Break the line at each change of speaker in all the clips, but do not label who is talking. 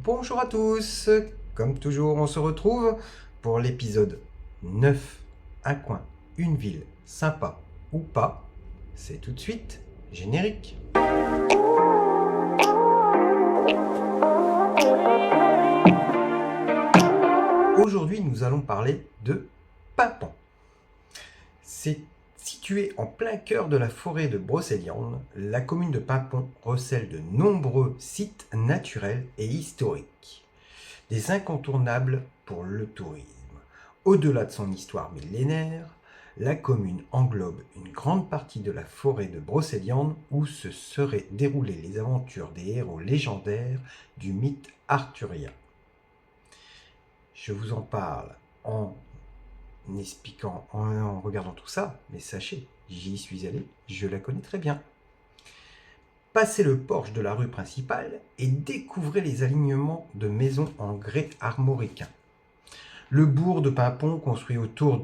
Bonjour à tous, comme toujours on se retrouve pour l'épisode 9, un coin, une ville, sympa ou pas, c'est tout de suite générique. Aujourd'hui nous allons parler de Paimpont. C'est situé en plein cœur de la forêt de Brocéliande, la commune de Paimpont recèle de nombreux sites naturels et historiques. Des incontournables pour le tourisme. Au-delà de son histoire millénaire, la commune englobe une grande partie de la forêt de Brocéliande où se seraient déroulées les aventures des héros légendaires du mythe arthurien. Je vous en parle en expliquant, en regardant tout ça, mais sachez, j'y suis allé, je la connais très bien. Passez le porche de la rue principale et découvrez les alignements de maisons en grès armoricain. Le bourg de Paimpont, construit autour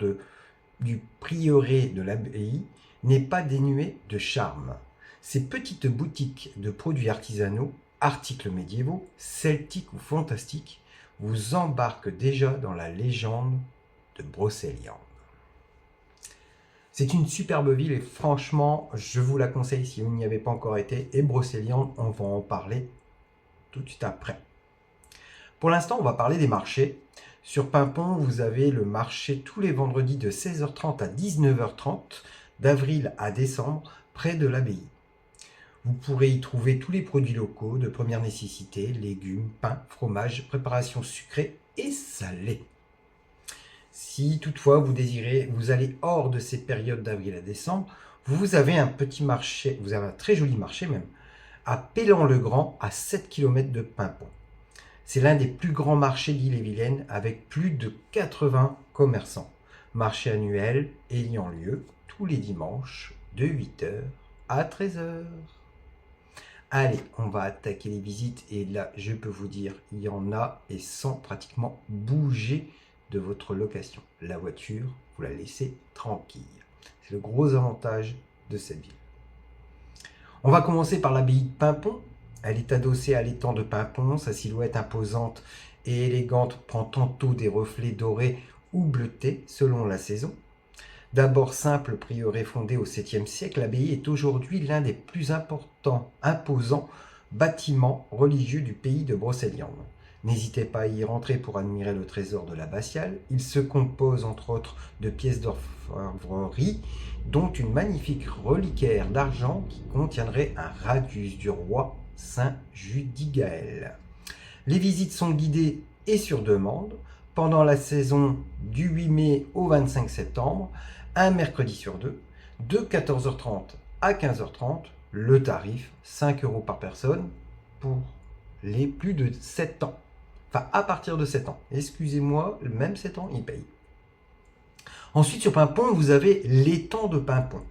du prieuré de l'abbaye, n'est pas dénué de charme. Ces petites boutiques de produits artisanaux, articles médiévaux, celtiques ou fantastiques, vous embarquent déjà dans la légende de Brocéliande. C'est une superbe ville et franchement, je vous la conseille si vous n'y avez pas encore été. Et Brocéliande, on va en parler tout de suite après. Pour l'instant, on va parler des marchés. Sur Paimpont, vous avez le marché tous les vendredis de 16h30 à 19h30, d'avril à décembre, près de l'abbaye. Vous pourrez y trouver tous les produits locaux de première nécessité, légumes, pain, fromage, préparations sucrées et salées. Si toutefois vous désirez vous aller hors de ces périodes d'avril à décembre, vous avez un petit marché, vous avez un très joli marché même, à Pélan-le-Grand, à 7 km de Paimpont. C'est l'un des plus grands marchés d'Ille-et-Vilaine avec plus de 80 commerçants. Marché annuel ayant lieu tous les dimanches de 8h à 13h. Allez, on va attaquer les visites et là, je peux vous dire, il y en a et sans pratiquement bouger de votre location. La voiture, vous la laissez tranquille. C'est le gros avantage de cette ville. On va commencer par l'abbaye de Paimpont. Elle est adossée à l'étang de Paimpont. Sa silhouette imposante et élégante prend tantôt des reflets dorés ou bleutés selon la saison. D'abord simple prieuré fondé au 7e siècle, l'abbaye est aujourd'hui l'un des plus imposants bâtiments religieux du pays de Brocéliande. N'hésitez pas à y rentrer pour admirer le trésor de l'abbatiale. Il se compose entre autres de pièces d'orfèvrerie, dont une magnifique reliquaire d'argent qui contiendrait un radius du roi Saint Judigaël. Les visites sont guidées et sur demande pendant la saison du 8 mai au 25 septembre, un mercredi sur deux, de 14h30 à 15h30. Le tarif, 5 € par personne pour les plus de 7 ans. Enfin, à partir de 7 ans. Excusez-moi, même 7 ans, ils payent. Ensuite, sur Paimpont, vous avez l'étang de Paimpont.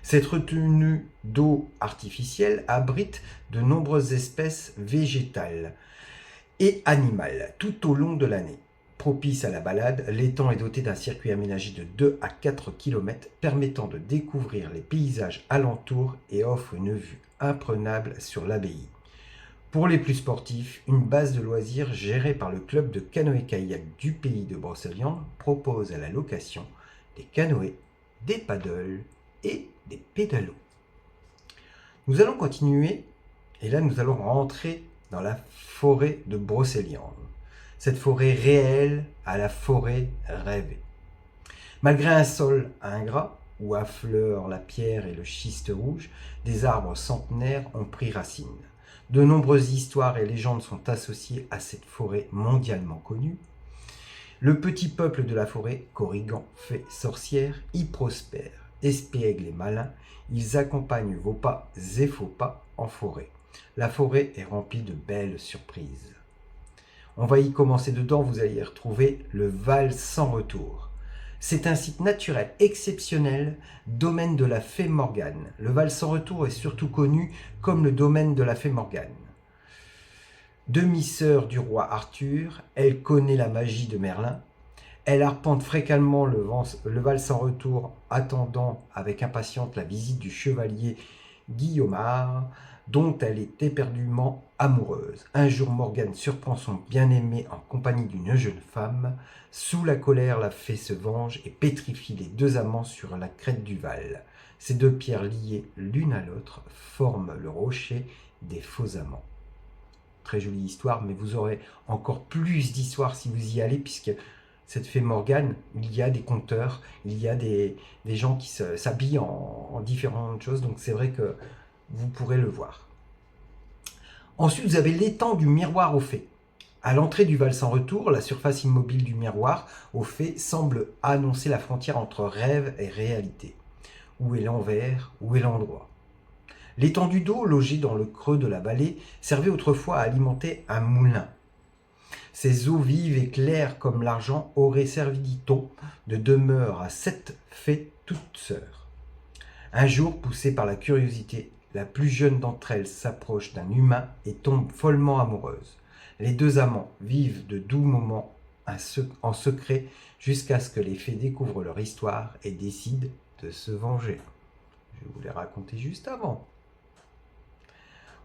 Cette retenue d'eau artificielle abrite de nombreuses espèces végétales et animales tout au long de l'année. Propice à la balade, l'étang est doté d'un circuit aménagé de 2 à 4 km permettant de découvrir les paysages alentours et offre une vue imprenable sur l'abbaye. Pour les plus sportifs, une base de loisirs gérée par le club de canoë-kayak du pays de Brocéliande propose à la location des canoës, des paddles et des pédalos. Nous allons continuer et là nous allons rentrer dans la forêt de Brocéliande. Cette forêt réelle à la forêt rêvée. Malgré un sol ingrat, où affleurent la pierre et le schiste rouge, des arbres centenaires ont pris racine. De nombreuses histoires et légendes sont associées à cette forêt mondialement connue. Le petit peuple de la forêt, Corrigan, fées, sorcières, y prospère. Espiègles et malins, ils accompagnent vos pas et faux pas en forêt. La forêt est remplie de belles surprises. On va y commencer dedans, vous allez y retrouver le Val sans retour. C'est un site naturel exceptionnel, domaine de la fée Morgane. Le Val sans retour est surtout connu comme le domaine de la fée Morgane. Demi-sœur du roi Arthur, elle connaît la magie de Merlin. Elle arpente fréquemment le Val sans retour, attendant avec impatience la visite du chevalier Guillaumard, dont elle est éperdument amoureuse. Un jour, Morgane surprend son bien-aimé en compagnie d'une jeune femme. Sous la colère, la fée se venge et pétrifie les deux amants sur la crête du Val. Ces deux pierres liées l'une à l'autre forment le rocher des faux amants. Très jolie histoire, mais vous aurez encore plus d'histoires si vous y allez, puisque cette fée Morgane, il y a des conteurs, il y a des gens qui s'habillent en différentes choses, donc c'est vrai que vous pourrez le voir. Ensuite, vous avez l'étang du miroir aux fées. À l'entrée du Val sans retour, la surface immobile du miroir aux fées semble annoncer la frontière entre rêve et réalité. Où est l'envers, où est l'endroit? L'étendue d'eau, logée dans le creux de la vallée, servait autrefois à alimenter un moulin. Ces eaux vives et claires comme l'argent auraient servi, dit-on, de demeure à 7 fées toutes sœurs. Un jour, poussée par la curiosité, la plus jeune d'entre elles s'approche d'un humain et tombe follement amoureuse. Les deux amants vivent de doux moments en secret jusqu'à ce que les fées découvrent leur histoire et décident de se venger. Je vous l'ai raconté juste avant.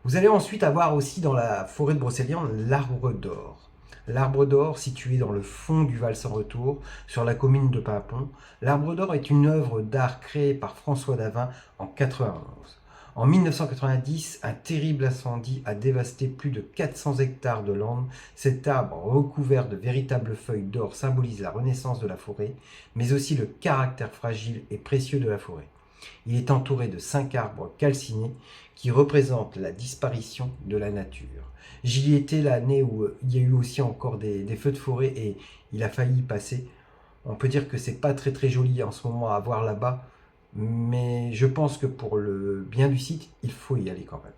Vous allez ensuite avoir aussi dans la forêt de Brocéliande l'arbre d'or. L'arbre d'or, situé dans le fond du Val sans retour, sur la commune de Paimpont. L'arbre d'or est une œuvre d'art créée par François Davin en 91. En 1990, un terrible incendie a dévasté plus de 400 hectares de landes. Cet arbre, recouvert de véritables feuilles d'or, symbolise la renaissance de la forêt, mais aussi le caractère fragile et précieux de la forêt. Il est entouré de 5 arbres calcinés qui représentent la disparition de la nature. J'y étais l'année où il y a eu aussi encore des feux de forêt et il a failli y passer. On peut dire que c'est pas très joli en ce moment à voir là-bas, mais je pense que pour le bien du site, il faut y aller quand même.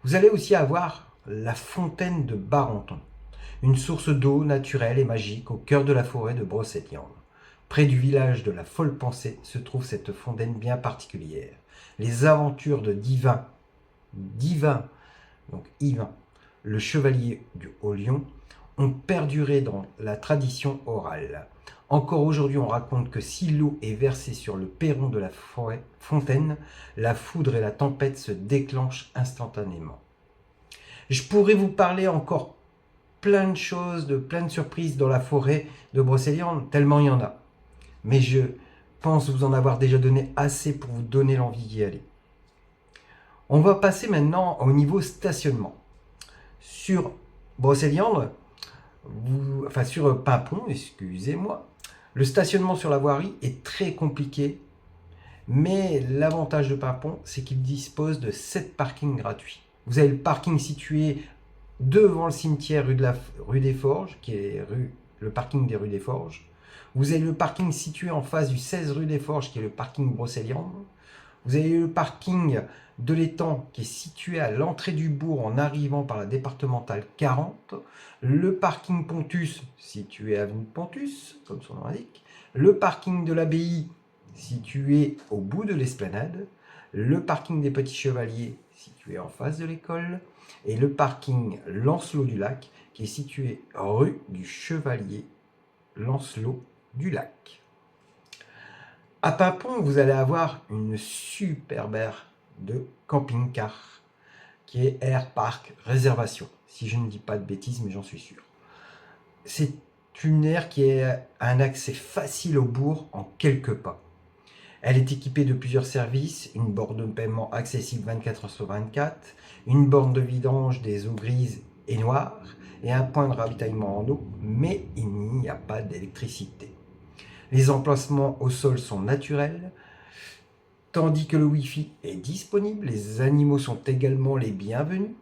Vous allez aussi avoir la fontaine de Barenton, une source d'eau naturelle et magique au cœur de la forêt de Brocéliande. Près du village de la Folle Pensée se trouve cette fontaine bien particulière. Les aventures de Divin, donc Yvain, le chevalier du Haut-Lion, ont perduré dans la tradition orale. Encore aujourd'hui, on raconte que si l'eau est versée sur le perron de la fontaine, la foudre et la tempête se déclenchent instantanément. Je pourrais vous parler encore plein de choses, de plein de surprises dans la forêt de Brocéliande, tellement il y en a. Mais je pense vous en avoir déjà donné assez pour vous donner l'envie d'y aller. On va passer maintenant au niveau stationnement. Sur Brocéliande, sur Paimpont, excusez-moi, le stationnement sur la voirie est très compliqué, mais l'avantage de Paimpont, c'est qu'il dispose de 7 parkings gratuits. Vous avez le parking situé devant le cimetière rue des Forges, qui est le parking des rues des Forges. Vous avez le parking situé en face du 16 rue des Forges, qui est le parking Brocéliande. Vous avez le parking de l'étang, qui est situé à l'entrée du bourg en arrivant par la départementale 40. Le parking Pontus, situé avenue Pontus, comme son nom l'indique. Le parking de l'abbaye, situé au bout de l'esplanade. Le parking des Petits Chevaliers, situé en face de l'école. Et le parking Lancelot du Lac, qui est situé rue du Chevalier Lancelot du Lac. À Paimpont, vous allez avoir une superbe aire de camping-car qui est Air Park Réservation, si je ne dis pas de bêtises, mais j'en suis sûr. C'est une aire qui a un accès facile au bourg en quelques pas. Elle est équipée de plusieurs services, une borne de paiement accessible 24 h sur 24, une borne de vidange des eaux grises et noires et un point de ravitaillement en eau, mais il n'y a pas d'électricité. Les emplacements au sol sont naturels, tandis que le Wi-Fi est disponible. Les animaux sont également les bienvenus.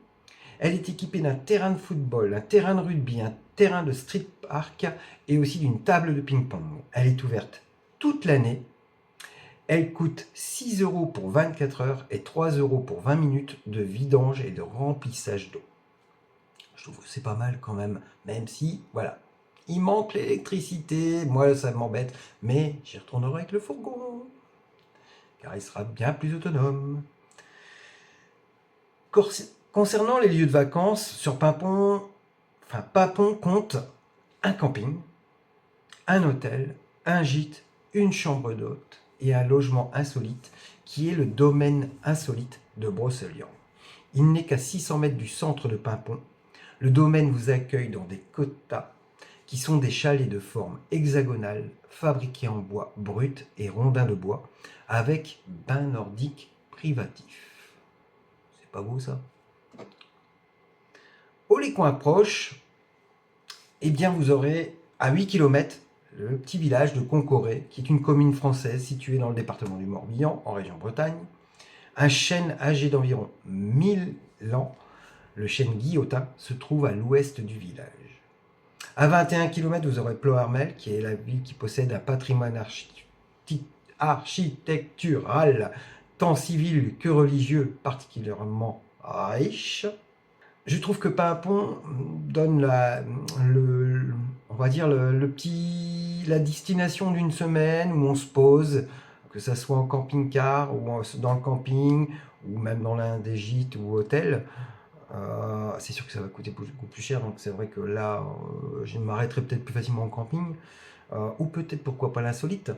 Elle est équipée d'un terrain de football, un terrain de rugby, un terrain de street park et aussi d'une table de ping-pong. Elle est ouverte toute l'année. Elle coûte 6 € pour 24 heures et 3 € pour 20 minutes de vidange et de remplissage d'eau. Je trouve que c'est pas mal quand même, même si, voilà, il manque l'électricité, moi ça m'embête, mais j'y retournerai avec le fourgon, car il sera bien plus autonome. Concernant les lieux de vacances, sur Paimpont, Paimpont compte un camping, un hôtel, un gîte, une chambre d'hôte et un logement insolite qui est le domaine insolite de Brocéliande. Il n'est qu'à 600 mètres du centre de Paimpont. Le domaine vous accueille dans des quotas qui sont des chalets de forme hexagonale fabriqués en bois brut et rondins de bois avec bain nordique privatif. C'est pas beau ça? Au les coins proches, eh bien vous aurez à 8 km le petit village de Concoré, qui est une commune française située dans le département du Morbihan, en région Bretagne. Un chêne âgé d'environ 1000 ans, le chêne guillotin, se trouve à l'ouest du village. À 21 km, vous aurez Ploërmel, qui est la ville qui possède un patrimoine architectural, tant civil que religieux, particulièrement riche. Je trouve que Paimpont donne on va dire la destination d'une semaine où on se pose, que ça soit en camping-car ou dans le camping ou même dans l'un des gîtes ou hôtels. C'est sûr que ça va coûter beaucoup plus cher, donc c'est vrai que là, je m'arrêterai peut-être plus facilement en camping, ou peut-être pourquoi pas l'insolite.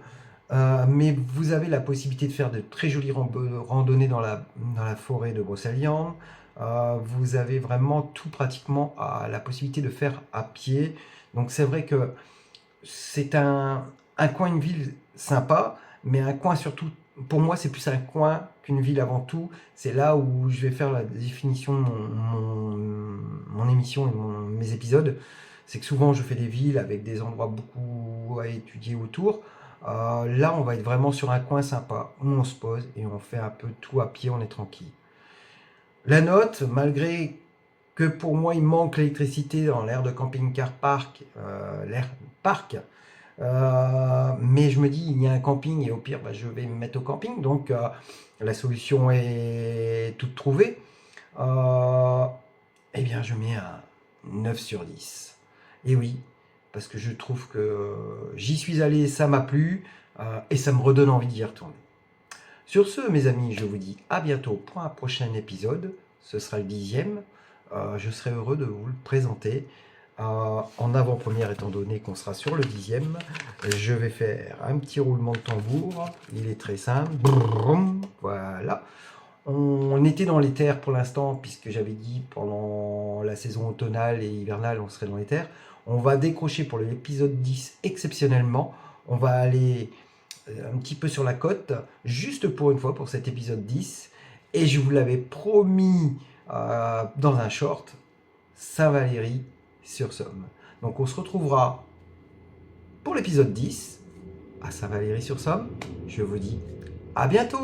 Mais vous avez la possibilité de faire de très jolies randonnées dans la forêt de Brocéliande. Vous avez vraiment tout pratiquement à la possibilité de faire à pied. Donc c'est vrai que c'est un coin, une ville sympa, mais un coin surtout, pour moi c'est plus un coin qu'une ville avant tout. C'est là où je vais faire la définition de mon émission et mes épisodes. C'est que souvent je fais des villes avec des endroits beaucoup à étudier autour. Là on va être vraiment sur un coin sympa où on se pose et on fait un peu tout à pied, on est tranquille. La note, malgré que pour moi il manque l'électricité dans l'aire de camping-car parc, l'air parc, mais je me dis il y a un camping et au pire je vais me mettre au camping, donc la solution est toute trouvée. Eh bien je mets un 9 sur 10. Et oui, parce que je trouve que j'y suis allé, ça m'a plu, et ça me redonne envie d'y retourner. Sur ce, mes amis, je vous dis à bientôt pour un prochain épisode. Ce sera le 10e. Je serai heureux de vous le présenter. En avant-première, étant donné qu'on sera sur le 10e, je vais faire un petit roulement de tambour. Il est très simple. Brum, voilà. On était dans les terres pour l'instant, puisque j'avais dit pendant la saison automnale et hivernale, on serait dans les terres. On va décrocher pour l'épisode 10 exceptionnellement. On va aller un petit peu sur la côte, juste pour une fois, pour cet épisode 10. Et je vous l'avais promis dans un short, Saint-Valery-sur-Somme. Donc on se retrouvera pour l'épisode 10 à Saint-Valery-sur-Somme. Je vous dis à bientôt!